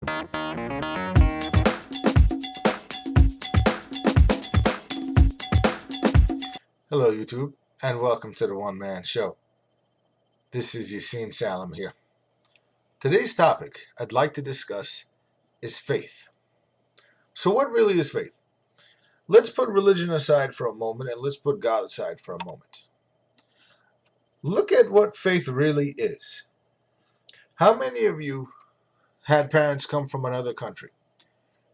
Hello YouTube, and welcome to the One Man Show. This is Yassine Salam here. Today's topic I'd like to discuss is faith. So what really is faith? Let's put religion aside for a moment and let's put God aside for a moment. Look at what faith really is. How many of you had parents come from another country?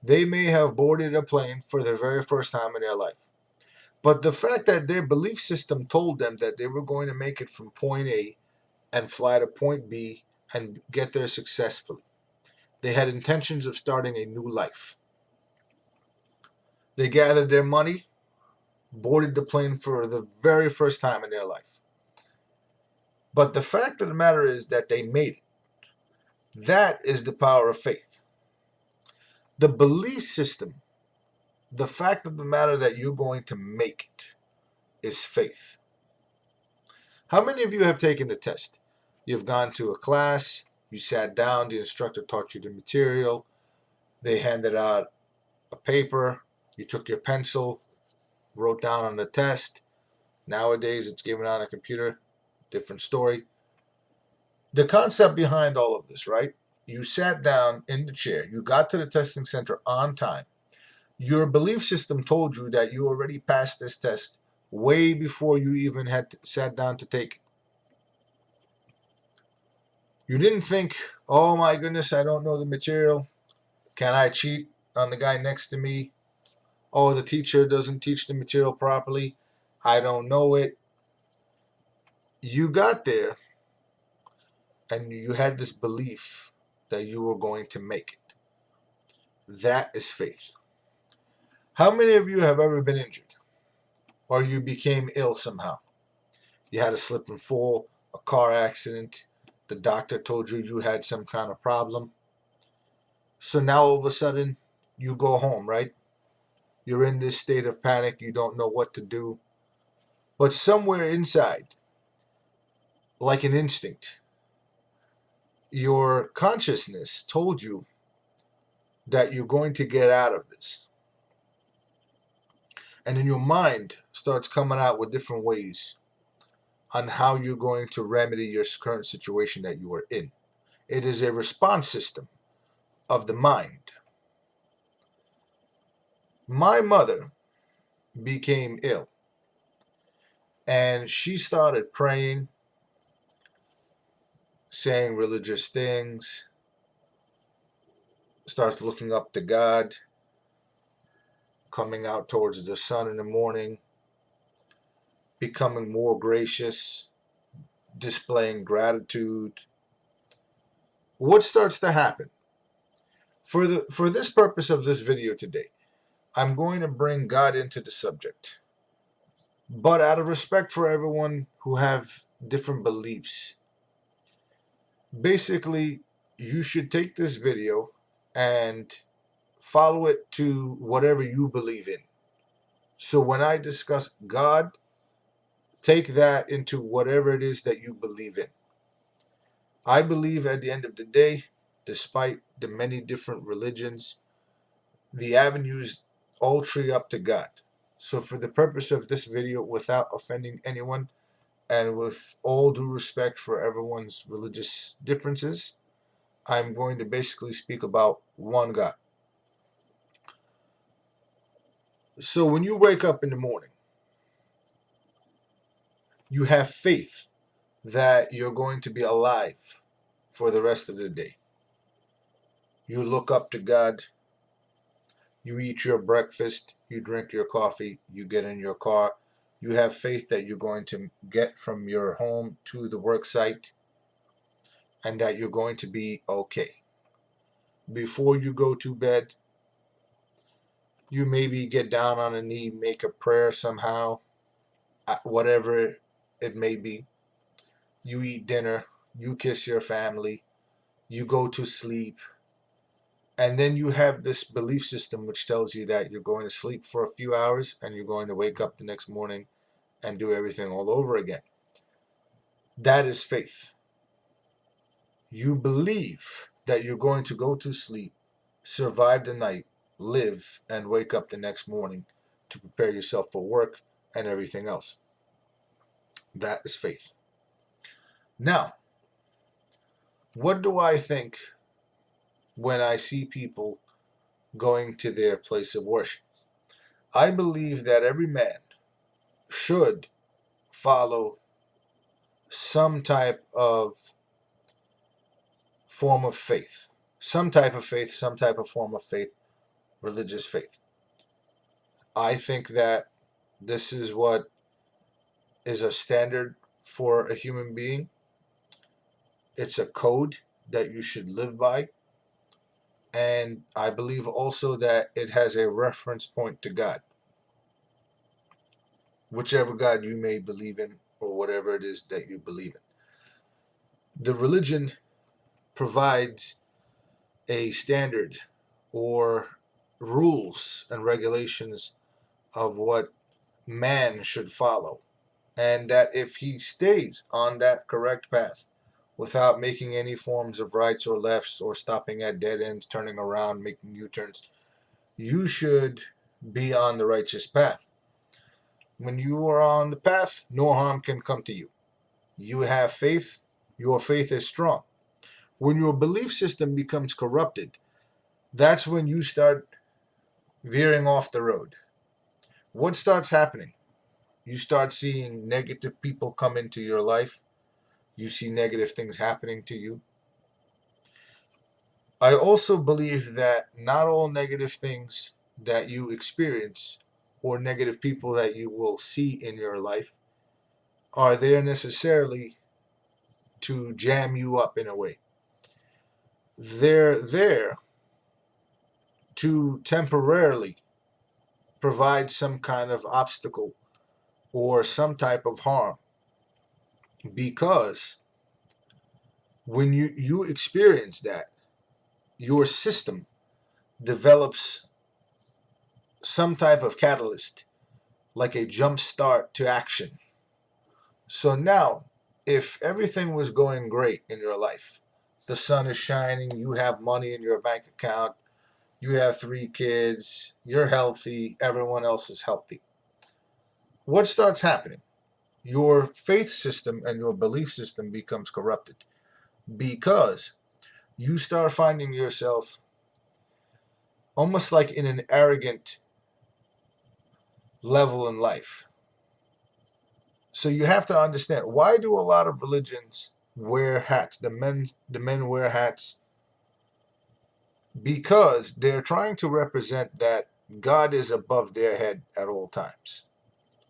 They may have boarded a plane for the very first time in their life. But the fact that their belief system told them that they were going to make it from point A and fly to point B and get there successfully. They had intentions of starting a new life. They gathered their money, boarded the plane for the very first time in their life. But the fact of the matter is that they made it. That is the power of faith. The belief system, the fact of the matter that you're going to make it, is faith. How many of you have taken the test? You've gone to a class, you sat down, the instructor taught you the material, they handed out a paper, you took your pencil, wrote down on the test. Nowadays it's given on a computer, different story. The concept behind all of this, right? You sat down in the chair, you got to the testing center on time. Your belief system told you that you already passed this test way before you even had sat down to take it. You didn't think, oh my goodness, I don't know the material. Can I cheat on the guy next to me? Oh, the teacher doesn't teach the material properly. I don't know it. You got there and you had this belief that you were going to make it. That is faith. How many of you have ever been injured? Or you became ill somehow? You had a slip and fall, a car accident, the doctor told you you had some kind of problem. So now all of a sudden you go home, right? You're in this state of panic, you don't know what to do. But somewhere inside, like an instinct, your consciousness told you that you're going to get out of this. And then your mind starts coming out with different ways on how you're going to remedy your current situation that you are in. It is a response system of the mind. My mother became ill and she started praying, saying religious things, starts looking up to God, coming out towards the sun in the morning, becoming more gracious, displaying gratitude. What starts to happen? For this purpose of this video today, I'm going to bring God into the subject. But out of respect for everyone who have different beliefs, basically you should take this video and follow it to whatever you believe in. So when I discuss God, take that into whatever it is that you believe in. I believe at the end of the day, despite the many different religions, the avenues all tree up to God. So for the purpose of this video, without offending anyone, and with all due respect for everyone's religious differences, I'm going to basically speak about one God. So when you wake up in the morning, you have faith that you're going to be alive for the rest of the day. You look up to God, you eat your breakfast, you drink your coffee, you get in your car, you have faith that you're going to get from your home to the work site and that you're going to be okay. Before you go to bed, you maybe get down on a knee, make a prayer somehow, whatever it may be. You eat dinner, you kiss your family, you go to sleep, and then you have this belief system which tells you that you're going to sleep for a few hours and you're going to wake up the next morning and do everything all over again. That is faith. You believe that you're going to go to sleep survive the night, live, and wake up the next morning to prepare yourself for work and everything else. That is faith. Now, what do I think when I see people going to their place of worship? I believe that every man should follow some type of form of faith. Some type of faith, some type of form of faith, religious faith. I think that this is what is a standard for a human being. It's a code that you should live by. And I believe also that it has a reference point to God. Whichever God you may believe in, or whatever it is that you believe in. The religion provides a standard or rules and regulations of what man should follow. And that if he stays on that correct path without making any forms of rights or lefts or stopping at dead ends, turning around, making U-turns, you should be on the righteous path. When you are on the path, no harm can come to you. You have faith, your faith is strong. When your belief system becomes corrupted, that's when you start veering off the road. What starts happening? You start seeing negative people come into your life. You see negative things happening to you. I also believe that not all negative things that you experience or negative people that you will see in your life are there necessarily to jam you up in a way. They're there to temporarily provide some kind of obstacle or some type of harm, because when you experience that, your system develops some type of catalyst, like a jump start to action. So now, if everything was going great in your life, the sun is shining, you have money in your bank account, you have 3 kids, you're healthy, everyone else is healthy, what starts happening? Your faith system and your belief system becomes corrupted, because you start finding yourself almost like in an arrogant level in life. So you have to understand, why do a lot of religions wear hats? The men wear hats because they're trying to represent that God is above their head at all times.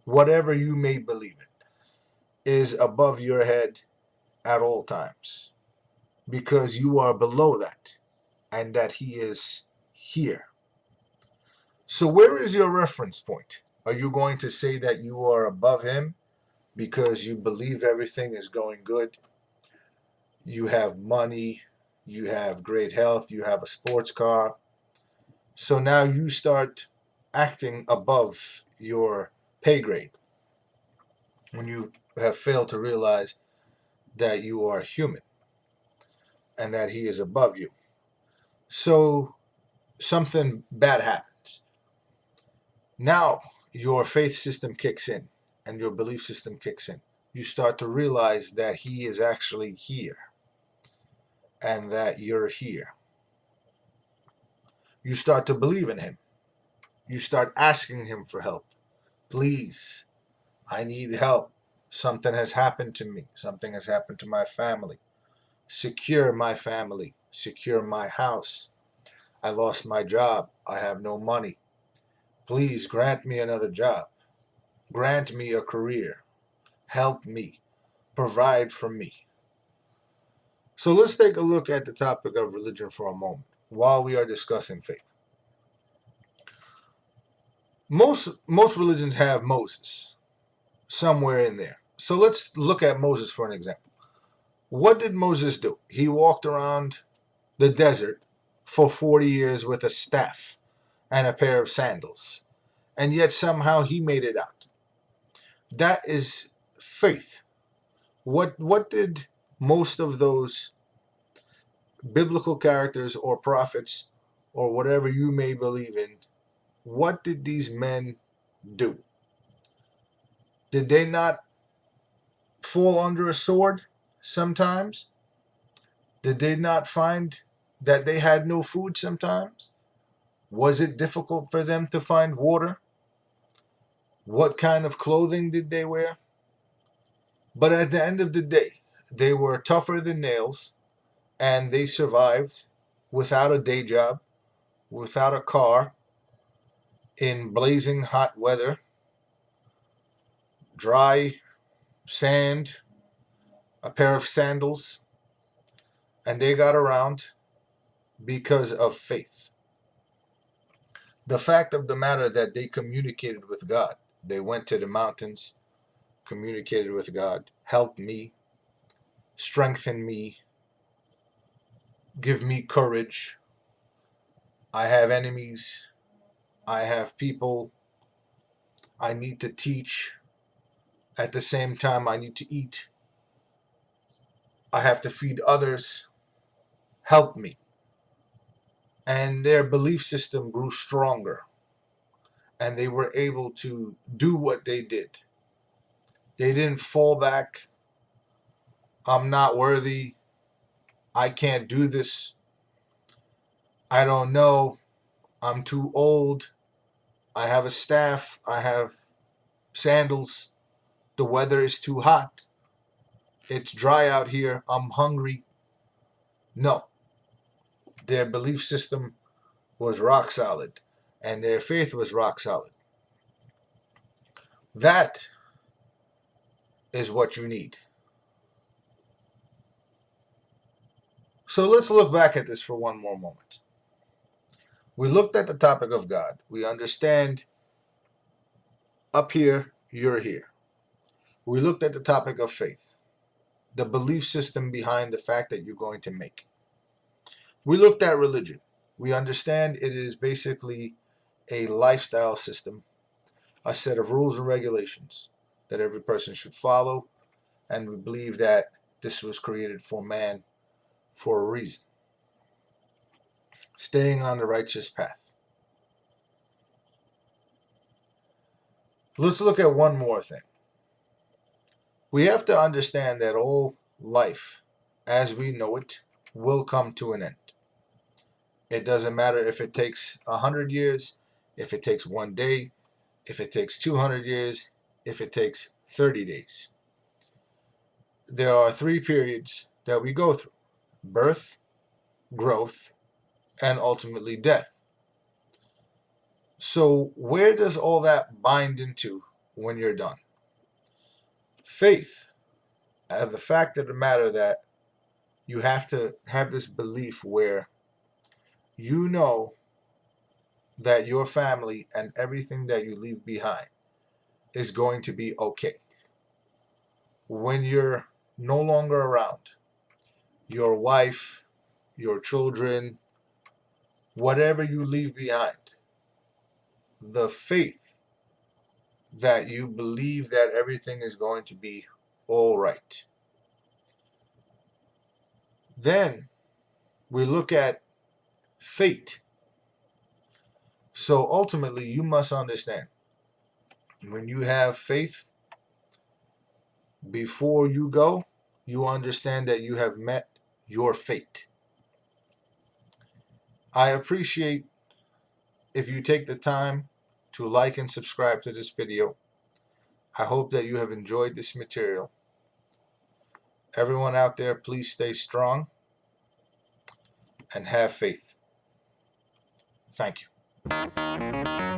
Whatever you may believe in is above your head at all times, because you are below that, and that he is here. So where is your reference point? Are you going to say that you are above him because you believe everything is going good? You have money, you have great health, you have a sports car. So now you start acting above your pay grade when you have failed to realize that you are human and that he is above you. So something bad happens. Now your faith system kicks in and your belief system kicks in. You start to realize that he is actually here and that you're here. You start to believe in him. You start asking him for help. Please, I need help. Something has happened to me. Something has happened to my family. Secure my family. Secure my house. I lost my job. I have no money. Please grant me another job. Grant me a career. Help me. Provide for me. So let's take a look at the topic of religion for a moment while we are discussing faith. Most religions have Moses somewhere in there. So let's look at Moses for an example. What did Moses do? He walked around the desert for 40 years with a staff and a pair of sandals, and yet somehow he made it out. That is faith. What did most of those biblical characters or prophets or whatever you may believe in, what did these men do? Did they not fall under a sword sometimes? Did they not find that they had no food sometimes? Was it difficult for them to find water? What kind of clothing did they wear? But at the end of the day, they were tougher than nails, and they survived without a day job, without a car, in blazing hot weather, dry sand, a pair of sandals, and they got around because of faith. The fact of the matter that they communicated with God. They went to the mountains, communicated with God, help me, strengthen me, give me courage. I have enemies. I have people I need to teach. At the same time, I need to eat. I have to feed others. Help me. And their belief system grew stronger, and they were able to do what they did. They didn't fall back. I'm not worthy. I can't do this. I don't know. I'm too old. I have a staff. I have sandals. The weather is too hot. It's dry out here. I'm hungry. No. Their belief system was rock solid, and their faith was rock solid. That is what you need. So let's look back at this for one more moment. We looked at the topic of God. We understand up here, you're here. We looked at the topic of faith, the belief system behind the fact that you're going to make. We looked at religion. We understand it is basically a lifestyle system, a set of rules and regulations that every person should follow, and we believe that this was created for man for a reason. Staying on the righteous path. Let's look at one more thing. We have to understand that all life, as we know it, will come to an end. It doesn't matter if it takes 100 years, if it takes one day, if it takes 200 years, if it takes 30 days. There are 3 periods that we go through: birth, growth, and ultimately death. So where does all that bind into when you're done? Faith, and the fact of the matter that you have to have this belief where you know that your family and everything that you leave behind is going to be okay. When you're no longer around, your wife, your children, whatever you leave behind, the faith that you believe that everything is going to be all right. Then we look at fate. So ultimately, you must understand, when you have faith, before you go, you understand that you have met your fate. I appreciate if you take the time to like and subscribe to this video. I hope that you have enjoyed this material. Everyone out there, please stay strong and have faith. Thank you.